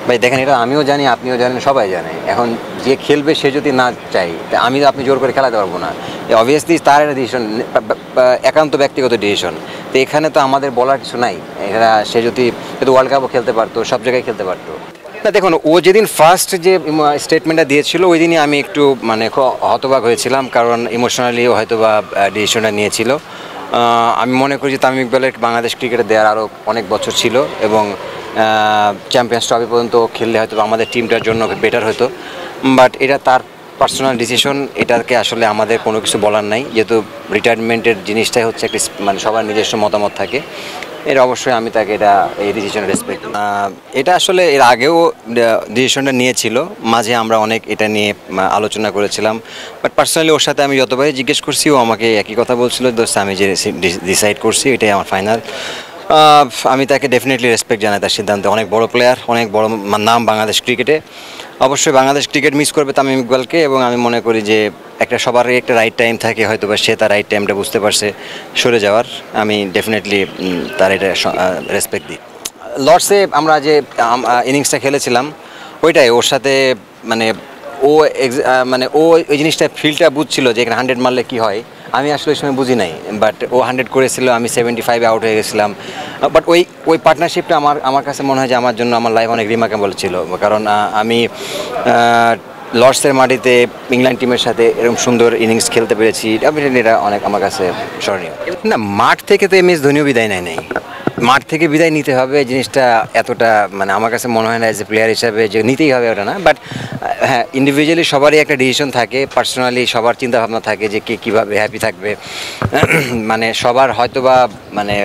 ভাই দেখেন, এটা আমিও জানি, আপনিও জানেন, সবাই জানে। এখন যে খেলবে সে যদি না চাই, তা আমি তো আপনি জোর করে খেলাতে পারবো না। অবভিয়াসলি তার একটা ডিসিশন, একান্ত ব্যক্তিগত ডিসিশন। তো এখানে তো আমাদের বলার কিছু নাই। এরা সে যদি ওয়ার্ল্ড কাপও খেলতে পারতো, সব জায়গায় খেলতে পারতো। না দেখুন, ও যেদিন ফার্স্ট যে স্টেটমেন্টটা দিয়েছিল ওই দিনই আমি একটু মানে হতবাক হয়েছিলাম, কারণ ইমোশনালিও হয়তো বা ডিসিশনটা নিয়েছিল। আমি মনে করি যে তামিম ইকবালের বাংলাদেশ ক্রিকেটে দেওয়ার আরও অনেক বছর ছিল, এবং চ্যাম্পিয়ন্স ট্রফি পর্যন্ত খেললে হয়তো আমাদের টিমটার জন্য বেটার হতো। বাট এটা তার পার্সোনাল ডিসিশন, এটাকে আসলে আমাদের কোনো কিছু বলার নাই, যেহেতু রিটায়ারমেন্টের জিনিসটাই হচ্ছে একটা মানে সবার নিজস্ব মতামত থাকে। এর অবশ্যই আমি তাকে এই ডিসিশনে রেসপেক্ট। এটা আসলে এর আগেও ডিসিশনটা নিয়েছিল, মাঝে আমরা অনেক এটা নিয়ে আলোচনা করেছিলাম। বাট পার্সোনালি ওর সাথে আমি যতবারই জিজ্ঞেস করছি, ও আমাকে একই কথা বলছিল, দোস্ত আমি যে ডিসাইড করছি এটাই আমার ফাইনাল। আমি তাকে ডেফিনেটলি রেসপেক্ট জানাই তার সিদ্ধান্তে। অনেক বড় প্লেয়ার, অনেক বড় নাম বাংলাদেশ ক্রিকেটে। অবশ্যই বাংলাদেশ ক্রিকেট মিস করবে তামিম ইকবালকে, এবং আমি মনে করি যে সবারই একটা রাইট টাইম থাকে, হয়তো বা সে তার রাইট টাইমটা বুঝতে পারছে সরে যাওয়ার। আমি ডেফিনেটলি তার এটা রেসপেক্ট দিই। লর্ডসে আমরা যে ইনিংসটা খেলেছিলাম, ওইটাই ওর সাথে মানে ও ওই জিনিসটা ফিল্ডটা বুঝছিল যে এখানে 100 মারলে কী হয়। আমি আসলে ওই সময় বুঝি নাই, বাট ও 100 করেছিল, আমি 75-এ আউট হয়ে গেছিলাম। বাট ওই পার্টনারশিপটা আমার কাছে মনে হয় যে আমার জন্য আমার লাইফ অনেক রিমার্কেবল ছিল, কারণ আমি লর্ডসের মাটিতে ইংল্যান্ড টিমের সাথে এরকম সুন্দর ইনিংস খেলতে পেরেছি। এটা অনেক আমার কাছে স্মরণীয়। না, মাঠ থেকে তো এমএস ধোনিও বিদায় নেয়। মাঠ থেকে বিদায় নিতে হবে জিনিসটা এতটা মানে আমার কাছে মনে হয় না এজ এ প্লেয়ার হিসাবে যে নিতেই হবে ওটা না। বাট হ্যাঁ, ইন্ডিভিজুয়ালি সবারই একটা ডিসিশন থাকে, পার্সোনালি সবার চিন্তাভাবনা থাকে যে কে কীভাবে হ্যাপি থাকবে। মানে সবার হয়তো বা মানে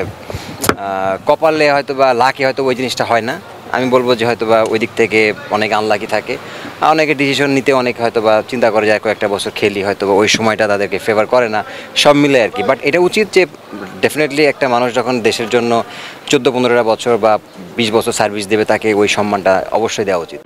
কপালে হয়তো বা লাকি হয়তো ওই জিনিসটা হয় না। আমি বলবো যে হয়তো বা ওই দিক থেকে অনেক আনলাকি থাকে, আর অনেকে ডিসিশন নিতে অনেক হয়তো বা চিন্তা করে যায় কয়েকটা বছর খেলি, হয়তো বা ওই সময়টা তাদেরকে ফেভার করে না, সব মিলে আর কি। বাট এটা উচিত যে ডেফিনেটলি একটা মানুষ যখন দেশের জন্য 14-15টা বছর বা 20 বছর সার্ভিস দেবে, তাকে ওই সম্মানটা অবশ্যই দেওয়া উচিত।